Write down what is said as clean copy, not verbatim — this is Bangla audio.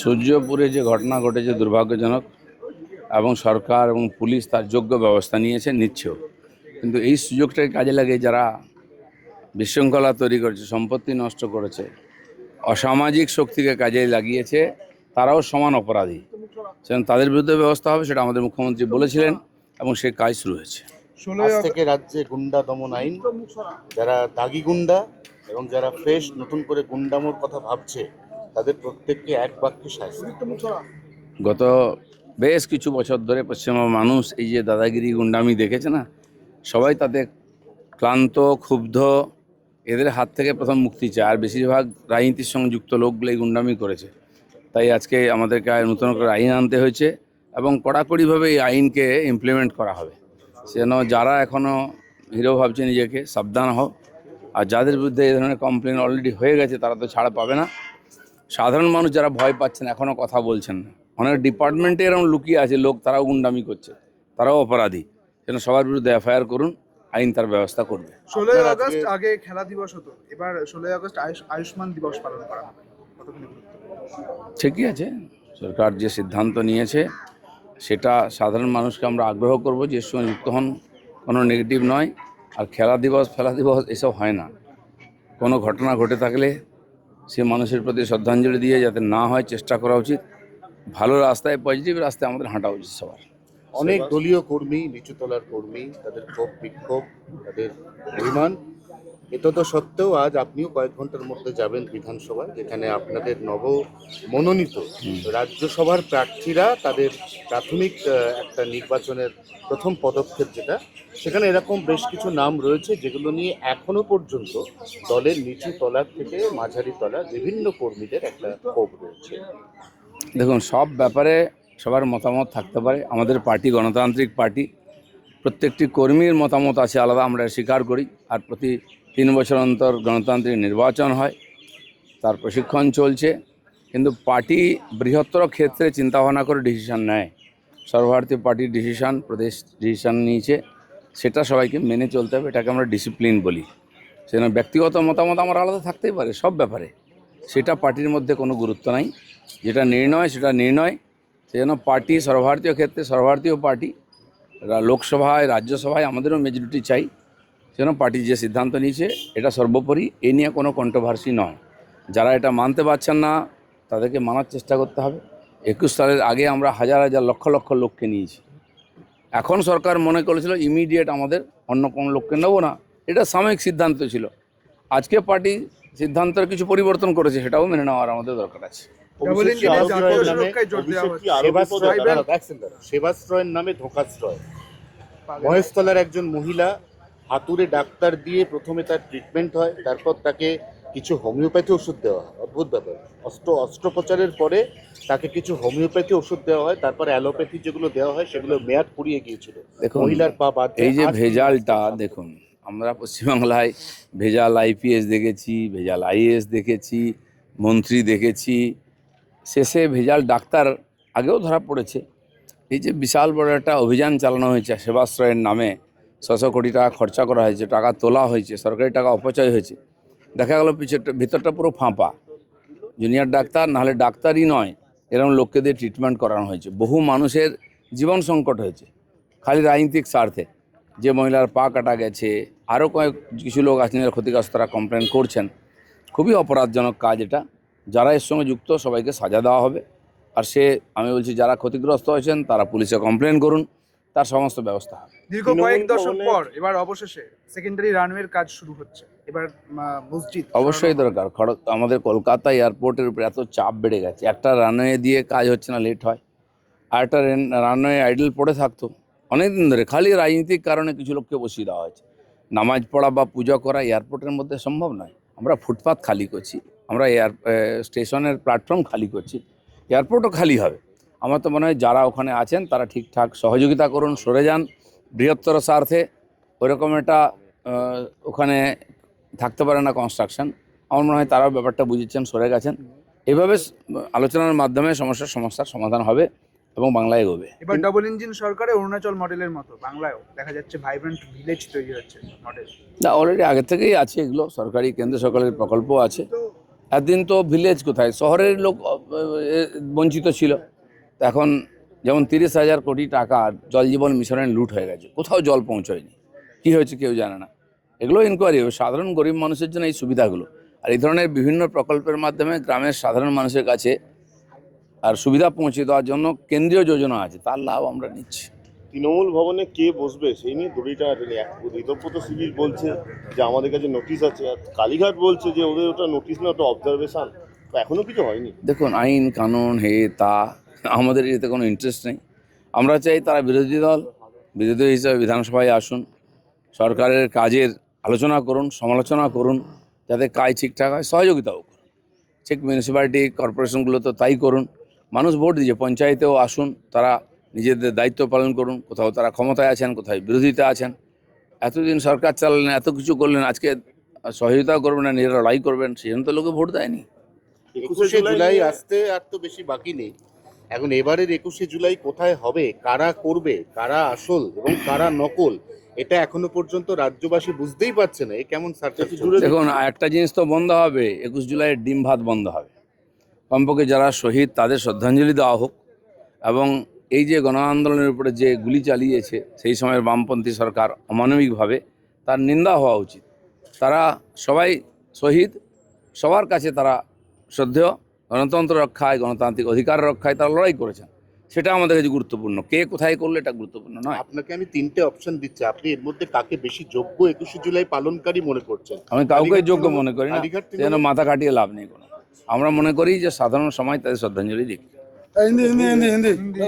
সূর্যপুরে যে ঘটনা ঘটেছে দুর্ভাগ্যজনক, এবং সরকার এবং পুলিশ তার যোগ্য ব্যবস্থা নিচ্ছে, কিন্তু এই সুযোগটাকে কাজে লাগে যারা বিশৃঙ্খলা তৈরি করেছে, সম্পত্তি নষ্ট করেছে, অসামাজিক শক্তিকে কাজে লাগিয়েছে, তারাও সমান অপরাধী। সেজন্য তাদের বিরুদ্ধে ব্যবস্থা হবে, সেটা আমাদের মুখ্যমন্ত্রী বলেছিলেন এবং সে কাজ শুরু হয়েছে। আজ থেকে রাজ্যে গুন্ডা দমন আইন, যারা দাগি গুন্ডা এবং যারা ফ্রেশ নতুন করে গুন্ডামোর কথা ভাবছে তাদের প্রত্যেককে এক বাক্যে শাস্তি। গত বেশ কিছু বছর ধরে পশ্চিমবঙ্গের মানুষ এই যে দাদাগিরি গুন্ডামি দেখেছে না, সবাই তাতে ক্লান্ত, ক্ষুব্ধ। এদের হাত থেকে প্রথম মুক্তি চায়, আর বেশিরভাগ রাজনীতির সঙ্গে যুক্ত লোকগুলো এই গুন্ডামি করেছে। তাই আজকে আমাদেরকে নতুন করে আইন আনতে হয়েছে এবং কড়াকড়িভাবে এই আইনকে ইমপ্লিমেন্ট করা হবে। সেজন্য যারা এখনও হিরো ভাবছে নিজেকে, সাবধান হোক। আর যাদের বিরুদ্ধে এই ধরনের কমপ্লেন অলরেডি হয়ে গেছে তারা তো ছাড়া পাবে না। সাধারণ মানুষ যারা ভয় পাচ্ছেন, এখনও কথা বলছেন না, অনেক ডিপার্টমেন্টে এরকম লুকিয়ে আছে লোক, তারাও গুন্ডামি করছে, তারাও অপরাধী। সেজন্য সবার বিরুদ্ধে এফআইআর করুন, আইন তার ব্যবস্থা করবে। 16 আগস্ট আগে খেলা দিবস হতো, এবার 16 আগস্ট আয়ুষ্মান দিবস পালন করা হবে, কতখানি গুরুত্ব? ঠিকই আছে, সরকার যে সিদ্ধান্ত নিয়েছে সেটা সাধারণ মানুষকে আমরা আগ্রহ করব যে এর সঙ্গে যুক্ত হন, কোনো নেগেটিভ নয়। আর খেলা দিবস এসব হয় না। কোনো ঘটনা ঘটে থাকলে সে মানুষের প্রতি শ্রদ্ধাঞ্জলি দিয়ে যাতে না হয় চেষ্টা করা উচিত। ভালো রাস্তায়, পজিটিভ রাস্তায় আমাদের হাঁটা উচিত সবার। অনেক দলীয় কর্মী, নিচুতলার কর্মী, তাদের ক্ষোভ বিক্ষোভ, তাদের অভিমান, এতদ সত্ত্বেও আজ আপনিও কয়েক ঘন্টার মধ্যে যাবেন বিধানসভায়, যেখানে আপনাদের নব মনোনীত রাজ্যসভার প্রার্থীরা তাদের প্রাথমিক একটা নির্বাচনের প্রথম পদক্ষেপ, যেটা সেখানে এরকম বেশ কিছু নাম রয়েছে যেগুলো নিয়ে এখনো পর্যন্ত দলের নিচু তলার থেকে মাঝারি তলার বিভিন্ন কর্মীদের একটা ক্ষোভ রয়েছে। দেখুন, সব ব্যাপারে সবার মতামত থাকতে পারে। আমাদের পার্টি গণতান্ত্রিক পার্টি, প্রত্যেকটি কর্মীর মতামত আছে আলাদা, আমরা স্বীকার করি। আর প্রতি 3 বছর অন্তর গণতান্ত্রিক নির্বাচন হয়, তার প্রশিক্ষণ চলছে। কিন্তু পার্টি বৃহত্তর ক্ষেত্রে চিন্তাভাবনা করে ডিসিশন নেয়। সর্বভারতীয় পার্টির ডিসিশন, প্রদেশ ডিসিশন নিয়েছে, সেটা সবাইকে মেনে চলতে হবে। এটাকে আমরা ডিসিপ্লিন বলি। সেজন্য ব্যক্তিগত মতামত আমার আলাদা থাকতেই পারে সব ব্যাপারে, সেটা পার্টির মধ্যে কোনো গুরুত্ব নাই। যেটা নির্ণয় সেটা নির্ণয়। সেজন্য পার্টি সর্বভারতীয় ক্ষেত্রে, সর্বভারতীয় পার্টি, লোকসভায় রাজ্যসভায় আমাদেরও মেজরিটি চাই। সেজন্য পার্টি যে সিদ্ধান্ত নিয়েছে এটা সর্বোপরি, এ নিয়ে কোনো কন্ট্রোভার্সি নয়। যারা এটা মানতে পারছেন না তাদেরকে মানার চেষ্টা করতে হবে। 21 সালের আগে আমরা হাজার হাজার লক্ষ লক্ষ লোককে নিয়েছি। এখন সরকার মনে করেছিল ইমিডিয়েট আমাদের অন্য কোনো লোককে নেব না, এটা সাময়িক সিদ্ধান্ত ছিল। আজকে পার্টি সিদ্ধান্তের কিছু পরিবর্তন করেছে, সেটাও মেনে নেওয়ার আমাদের দরকার আছে। সেবাশ্রয়ের নামে ধোঁকাশ্রয়, মহেশতলার একজন মহিলা হাতুড়ে ডাক্তার দিয়ে প্রথমে তার ট্রিটমেন্ট হয়, তারপর তাকে কিছু হোমিওপ্যাথি ওষুধ দেওয়া হয়। অদ্ভুত ব্যাপার, অস্ত্রোপচারের পরে তাকে কিছু হোমিওপ্যাথি ওষুধ দেওয়া হয়, তারপর অ্যালোপ্যাথি যেগুলো দেওয়া হয় সেগুলো মেয়াদ ফুরিয়ে গিয়েছিল। মহিলার পা বাদ। এই যে ভেজালটা দেখুন, আমরা পশ্চিমবাংলায় ভেজাল আইপিএস দেখেছি, ভেজাল আইএএস দেখেছি, মন্ত্রী দেখেছি, শেষে ভেজাল ডাক্তার আগেও ধরা পড়েছে। এই যে বিশাল বড় একটা অভিযান চালানো হয়েছে সেবাশ্রয়ের নামে, 600 কোটি টাকা খরচা করা হয়েছে, টাকা তোলা হয়েছে, সরকারি টাকা অপচয় হয়েছে। দেখা গেল ভিতরটা পুরো ফাঁপা। জুনিয়র ডাক্তার নাহলে ডাক্তারই নয়, এরকম লোককে দিয়ে ট্রিটমেন্ট করানো হয়েছে। বহু মানুষের জীবন সংকট হয়েছে খালি রাজনৈতিক স্বার্থে। যে মহিলার পা কাটা গেছে, আরও কিছু লোক আছেন যারা ক্ষতিগ্রস্ত, তারা কমপ্লেন করছেন। খুবই অপরাধজনক কাজ এটা। যারা এর সঙ্গে যুক্ত সবাইকে সাজা দেওয়া হবে। আর আমি বলছি, যারা ক্ষতিগ্রস্ত হয়েছেন তারা পুলিশে কমপ্লেন করুন, তার সমস্ত ব্যবস্থা হবে। দীর্ঘ কয়েক দশক পর এবার অবশেষে সেকেন্ডারি রানওয়ের কাজ শুরু হচ্ছে। এবার মসজিদ অবশ্যই দরকার। আমাদের কলকাতা এয়ারপোর্টের উপরে এত চাপ বেড়ে গেছে, একটা রানওয়ে দিয়ে কাজ হচ্ছে না, লেট হয়। আর একটা রানওয়ে আইডল পড়ে থাকতো অনেকদিন ধরে, খালি রাজনৈতিক কারণে কিছু লোককে বসিয়ে দেওয়া হয়েছে। নামাজ পড়া বা পূজা করা এয়ারপোর্টের মধ্যে সম্ভব নয়। আমরা ফুটপাথ খালি করছি, আমরা স্টেশনের প্ল্যাটফর্ম খালি করছি, এয়ারপোর্টও খালি হবে। আমার তো মনে হয় যারা ওখানে আছেন তারা ঠিকঠাক সহযোগিতা করুন, সরে যান বৃহত্তর স্বার্থে। ওইরকম একটা ওখানে থাকতে পারে না কনস্ট্রাকশন। আমার মনে হয় তারাও ব্যাপারটা বুঝেছেন, সরে গেছেন। এভাবে আলোচনার মাধ্যমে সমস্যার সমাধান হবে এবং বাংলায় এগোবে। এবার ডাবল ইঞ্জিন সরকারে অরুণাচল মডেলের মতো বাংলায়ও দেখা যাচ্ছে ভাইব্রেন্ট ভিলেজ তৈরি হচ্ছে মডেল। না, অলরেডি আগে থেকেই আছে এগুলো, সরকারি কেন্দ্র সরকারের প্রকল্প আছে। এতদিন তো ভিলেজ কোথায়, শহরের লোক বঞ্চিত ছিল। তো এখন যেমন 30,000 কোটি টাকা জল জীবন মিশনের লুট হয়ে গেছে, কোথাও জল পৌঁছয়নি, কী হয়েছে কেউ জানে না। এগুলো ইনকোয়ারি হবে, সাধারণ গরিব মানুষের জন্য এই সুবিধাগুলো। আর এই ধরনের বিভিন্ন প্রকল্পের মাধ্যমে গ্রামের সাধারণ মানুষের কাছে আর সুবিধা পৌঁছে দেওয়ার জন্য কেন্দ্রীয় যোজনা আছে, তার লাভ আমরা নিচ্ছি। তৃণমূল ভবনে কে বসবে সেই নিয়ে দড়িটা ঋতব্রত শিবির বলছে যে আমাদের কাছে নোটিশ আছে, আর কালীঘাট বলছে যে ওদের ওটা নোটিশ না, ওটা অবজারভেশন, তো এখনো কিছু হয়নি। দেখুন, আইন কানুন তা আমাদের এতে কোনো ইন্টারেস্ট নেই। আমরা চাই তারা বিরোধী হিসাবে বিধানসভায় আসুন, সরকারের কাজের আলোচনা করুন, সমালোচনা করুন, যাতে কাজ ঠিকঠাক হয়, সহযোগিতাও করুন। ঠিক মিউনিসিপ্যালিটি কর্পোরেশনগুলো তো তাই করুন। মানুষ ভোট দিয়েছে, পঞ্চায়েতেও আসুন, তারা নিজেদের দায়িত্ব পালন করুন। কোথাও তারা ক্ষমতায় আছেন, কোথায় বিরোধিতা আছেন। এতদিন সরকার চালালেন, এত কিছু করলেন, আজকে সহযোগিতাও করবেন না, নিজেরা লড়াই করবেন, সেই জন্য তো লোকে ভোট দেয়নি। 21শে জুলাই আসতে আর তো বেশি বাকি নেই। এখন এবারের 21শে জুলাই কোথায় হবে, কারা করবে, কারা আসল এবং কারা নকল, এটা এখনো পর্যন্ত রাজ্যবাসী বুঝতেই পারছে না। এ কেমন সার্কাস জুড়ে দেখুন, একটা জিনিস তো বন্ধ হবে, 21 জুলাইয়ের ডিম ভাত বন্ধ হবে। কমপক্ষে যারা শহীদ তাদের শ্রদ্ধাঞ্জলি দেওয়া হোক, এবং এই যে গণ আন্দোলনের উপরে যে গুলি চালিয়েছে সেই সময়ের বামপন্থী সরকার অমানবিকভাবে, তার নিন্দা হওয়া উচিত। তারা সবাই শহীদ, সবার কাছে তারা শ্রদ্ধেয়। গণতন্ত্র রক্ষায়, গণতান্ত্রিক অধিকার রক্ষায় তারা লড়াই করেছেন, সেটা আমাদের কাছে গুরুত্বপূর্ণ। কে কোথায় করলে এটা গুরুত্বপূর্ণ নয়। আপনাকে আমি 3টে অপশন দিচ্ছি, আপনি এর মধ্যে কাকে বেশি যোগ্য 21শে জুলাই পালনকারী মনে করছেন? আমি কাউকে যোগ্য মনে করি না, কালীঘাট যেন মাথা কাটিয়ে লাভ নেই কোনো। আমরা মনে করি যে সাধারণ সমাজ তাদের শ্রদ্ধাঞ্জলি দিক। হিন্দি